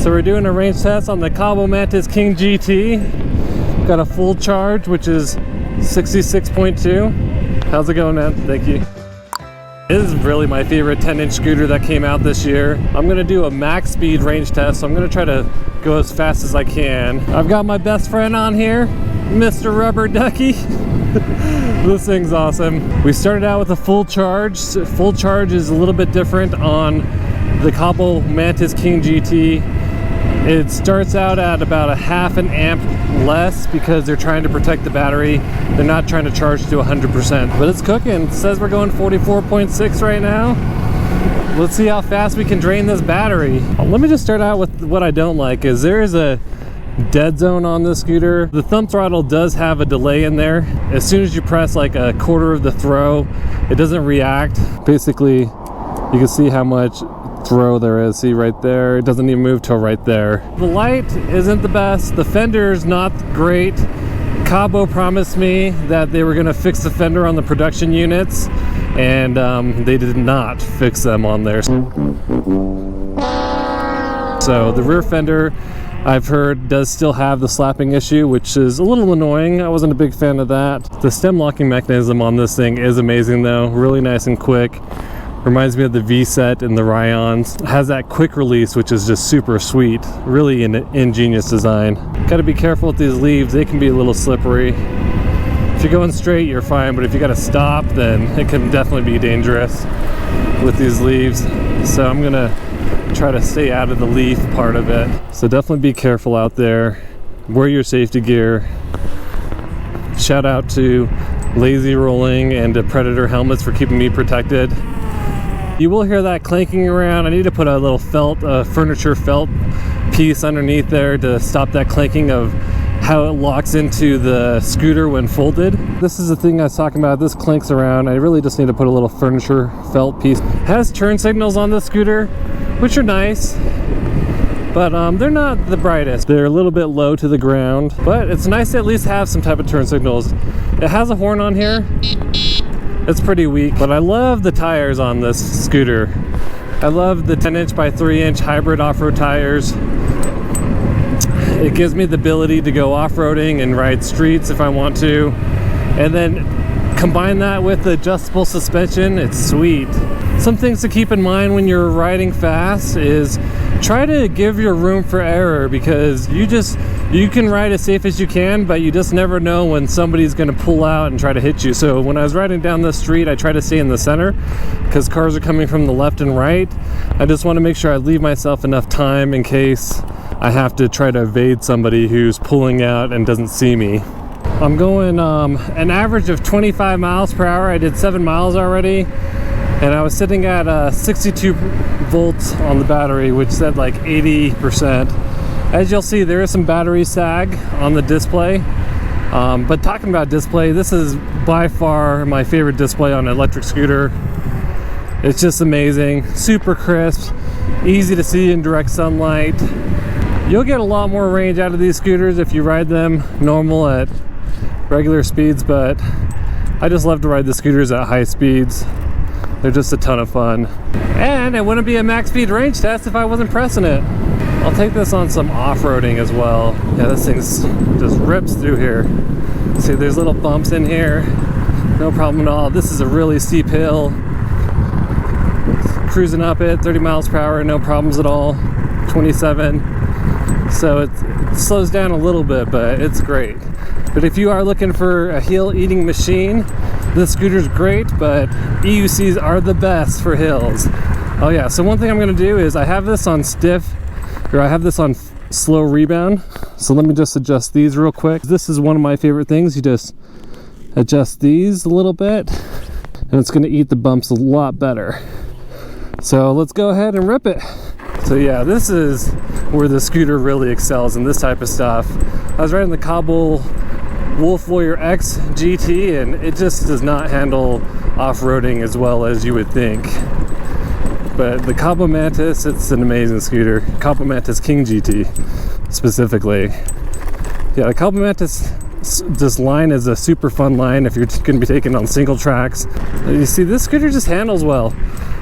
So we're doing a range test on the Kaabo Mantis King GT. Got a full charge, which is 66.2. How's it going, man? Thank you. This is really my favorite 10-inch scooter that came out this year. I'm gonna do a max speed range test, so I'm gonna try to go as fast as I can. I've got my best friend on here, Mr. Rubber Ducky. This thing's awesome. We started out with a full charge. Full charge is a little bit different on the Kaabo Mantis King GT. It starts out at about a half an amp less because they're trying to protect the battery. They're not trying to charge to 100%, but it's cooking. It says we're going 44.6 right now. Let's see how fast we can drain this battery. Let me just start out with what I don't like is there is a dead zone on this scooter. The thumb throttle does have a delay in there. As soon as you press like a quarter of the throw, it doesn't react. Basically, you can see how much throw there is. See right there, it doesn't even move till right there. The light isn't the best. The fender's not great. Kaabo promised me that they were going to fix the fender on the production units, and they did not fix them on there. So the rear fender, I've heard, does still have the slapping issue, which is a little annoying. I wasn't a big fan of that. The stem locking mechanism on this thing is amazing though, really nice and quick. Reminds me of the V-set in the Ryons. It has that quick release, which is just super sweet. Really an ingenious design. Gotta be careful with these leaves, they can be a little slippery. If you're going straight, you're fine, but if you gotta stop, then it can definitely be dangerous with these leaves. So I'm gonna try to stay out of the leaf part of it. So definitely be careful out there. Wear your safety gear. Shout out to Lazy Rolling and to Predator helmets for keeping me protected. You will hear that clanking around. I need to put a little felt, furniture felt piece underneath there to stop that clanking of how it locks into the scooter when folded. This is the thing I was talking about. This clanks around. I really just need to put a little furniture felt piece. It has turn signals on the scooter, which are nice, but they're not the brightest. They're a little bit low to the ground, but it's nice to at least have some type of turn signals. It has a horn on here. It's pretty weak, but I love the tires on this scooter. I love the 10-inch by 3-inch hybrid off-road tires. It gives me the ability to go off-roading and ride streets if I want to. And then combine that with the adjustable suspension, it's sweet. Some things to keep in mind when you're riding fast is try to give your room for error, because you can ride as safe as you can, but you just never know when somebody's going to pull out and try to hit you. So when I was riding down the street, I try to stay in the center because cars are coming from the left and right. I just want to make sure I leave myself enough time in case I have to try to evade somebody who's pulling out and doesn't see me. I'm going an average of 25 miles per hour. I did 7 miles already, and I was sitting at 62 volts on the battery, which said like 80%. As you'll see, there is some battery sag on the display. But talking about display, this is by far my favorite display on an electric scooter. It's just amazing, super crisp, easy to see in direct sunlight. You'll get a lot more range out of these scooters if you ride them normal at regular speeds, but I just love to ride the scooters at high speeds. They're just a ton of fun. And it wouldn't be a max speed range test if I wasn't pressing it. I'll take this on some off-roading as well. Yeah, this thing just rips through here. See, there's little bumps in here. No problem at all. This is a really steep hill. Cruising up it, 30 miles per hour, no problems at all. 27. So it slows down a little bit, but it's great. But if you are looking for a hill-eating machine, this scooter's great, but EUCs are the best for hills. Oh yeah, so one thing I'm gonna do is I have this on stiff, or I have this on slow rebound. So let me just adjust these real quick. This is one of my favorite things. You just adjust these a little bit and it's gonna eat the bumps a lot better. So let's go ahead and rip it. So yeah, this is where the scooter really excels in this type of stuff. I was riding the Kaabo Wolf Warrior X GT and it just does not handle off-roading as well as you would think. But the Kaabo Mantis, it's an amazing scooter. Kaabo Mantis King GT, specifically. Yeah, the Kaabo Mantis, this line is a super fun line if you're going to be taking on single tracks. You see, this scooter just handles well.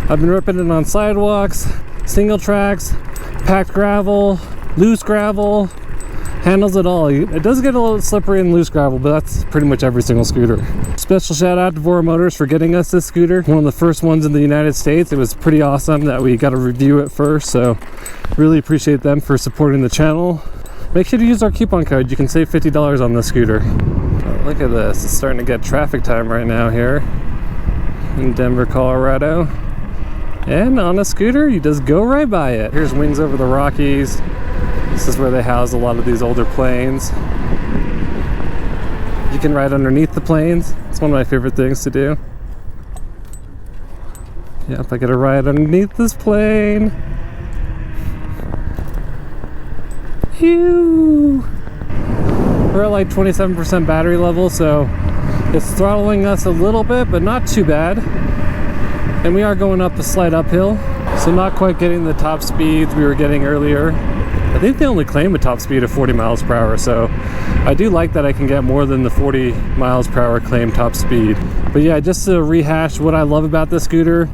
I've been ripping it on sidewalks, single tracks, packed gravel, loose gravel, handles it all. It does get a little slippery in loose gravel, but that's pretty much every single scooter. Special shout out to Vora Motors for getting us this scooter. One of the first ones in the United States. It was pretty awesome that we got to review it first, so really appreciate them for supporting the channel. Make sure to use our coupon code. You can save $50 on this scooter. Oh, look at this. It's starting to get traffic time right now here in Denver, Colorado. And on a scooter, you just go right by it. Here's Wings Over the Rockies. This is where they house a lot of these older planes. You can ride underneath the planes. It's one of my favorite things to do. Yep, I gotta ride underneath this plane. Phew! We're at like 27% battery level, so it's throttling us a little bit, but not too bad. And we are going up a slight uphill, so not quite getting the top speeds we were getting earlier. I think they only claim a top speed of 40 miles per hour, so I do like that I can get more than the 40 miles per hour claim top speed. But yeah, just to rehash what I love about this scooter,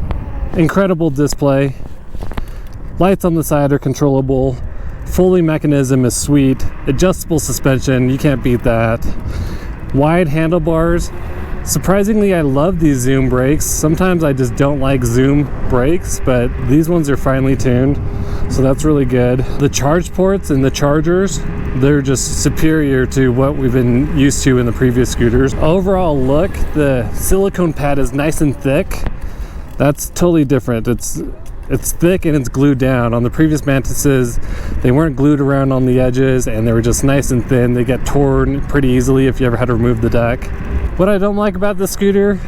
incredible display. Lights on the side are controllable. Fully mechanism is sweet. Adjustable suspension, you can't beat that. Wide handlebars. Surprisingly, I love these zoom brakes. Sometimes I just don't like zoom brakes, but these ones are finely tuned, so that's really good. The charge ports and the chargers, they're just superior to what we've been used to in the previous scooters. Overall look, the silicone pad is nice and thick. That's totally different. It's thick and it's glued down. On the previous Mantises, they weren't glued around on the edges and they were just nice and thin. They get torn pretty easily if you ever had to remove the deck. What I don't like about this scooter,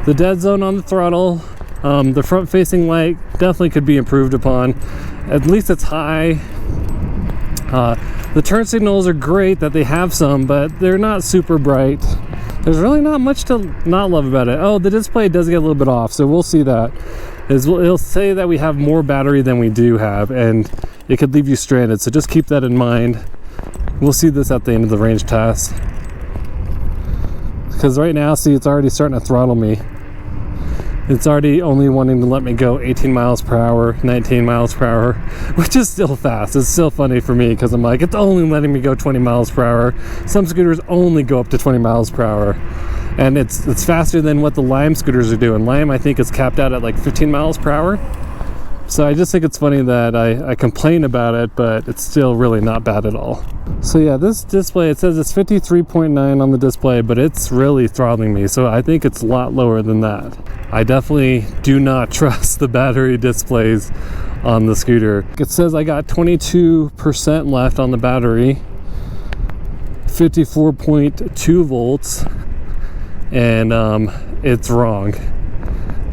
the dead zone on the throttle, the front facing light definitely could be improved upon. At least it's high. The turn signals are great that they have some, but they're not super bright. There's really not much to not love about it. Oh, the display does get a little bit off, so we'll see that. It'll say that we have more battery than we do have, and it could leave you stranded, so just keep that in mind. We'll see this at the end of the range test. Because right now, see, it's already starting to throttle me. It's already only wanting to let me go 18 miles per hour, 19 miles per hour, which is still fast. It's still funny for me because I'm like, it's only letting me go 20 miles per hour. Some scooters only go up to 20 miles per hour. And it's faster than what the Lime scooters are doing. Lime, I think, is capped out at like 15 miles per hour. So I just think it's funny that I complain about it, but it's still really not bad at all. So yeah, this display, it says it's 53.9 on the display, but it's really throttling me. So I think it's a lot lower than that. I definitely do not trust the battery displays on the scooter. It says I got 22% left on the battery, 54.2 volts, and it's wrong.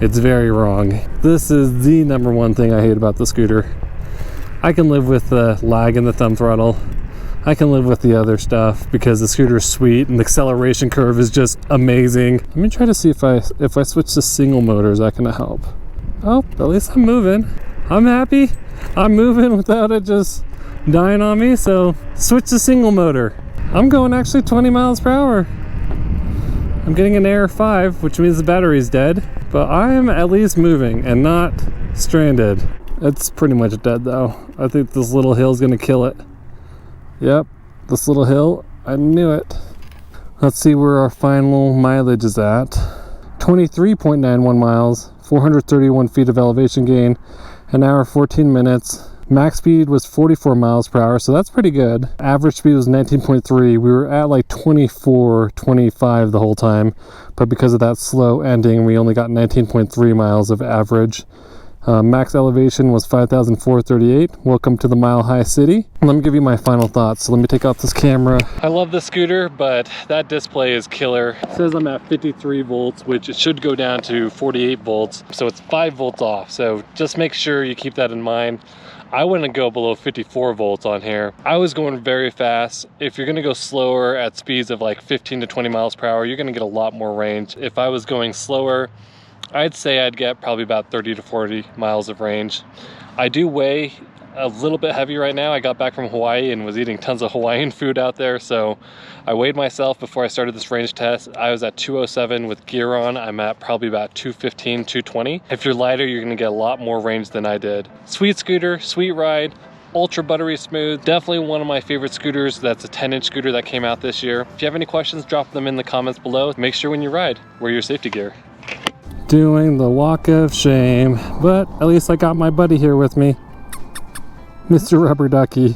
It's very wrong. This is the number one thing I hate about the scooter. I can live with the lag in the thumb throttle. I can live with the other stuff because the scooter is sweet and the acceleration curve is just amazing. Let me try to see if I switch to single motor, is that gonna help? Oh, at least I'm moving. I'm happy. I'm moving without it just dying on me, so switch to single motor. I'm going actually 20 miles per hour. I'm getting an error 5, which means the battery's dead, but I am at least moving and not stranded. It's pretty much dead though. I think this little hill's gonna kill it. Yep, this little hill, I knew it. Let's see where our final mileage is at. 23.91 miles, 431 feet of elevation gain, an hour 14 minutes. Max speed was 44 miles per hour, so that's pretty good. Average speed was 19.3. We were at like 24, 25 the whole time, but because of that slow ending, we only got 19.3 miles of average. Max elevation was 5,438. Welcome to the Mile High City. Let me give you my final thoughts. So let me take out this camera. I love the scooter, but that display is killer. It says I'm at 53 volts, which it should go down to 48 volts. So it's 5 volts off. So just make sure you keep that in mind. I wouldn't go below 54 volts on here. I was going very fast. If you're gonna go slower at speeds of like 15 to 20 miles per hour, you're gonna get a lot more range. If I was going slower, I'd say I'd get probably about 30 to 40 miles of range. I do weigh a little bit heavy right now. I got back from Hawaii and was eating tons of Hawaiian food out there, so I weighed myself before I started this range test. I was at 207 with gear on. I'm at probably about 215, 220. If you're lighter, you're gonna get a lot more range than I did. Sweet scooter, sweet ride, ultra buttery smooth. Definitely one of my favorite scooters. That's a 10-inch scooter that came out this year. If you have any questions, drop them in the comments below. Make sure when you ride, wear your safety gear. Doing the walk of shame, but at least I got my buddy here with me, Mr. Rubber Ducky.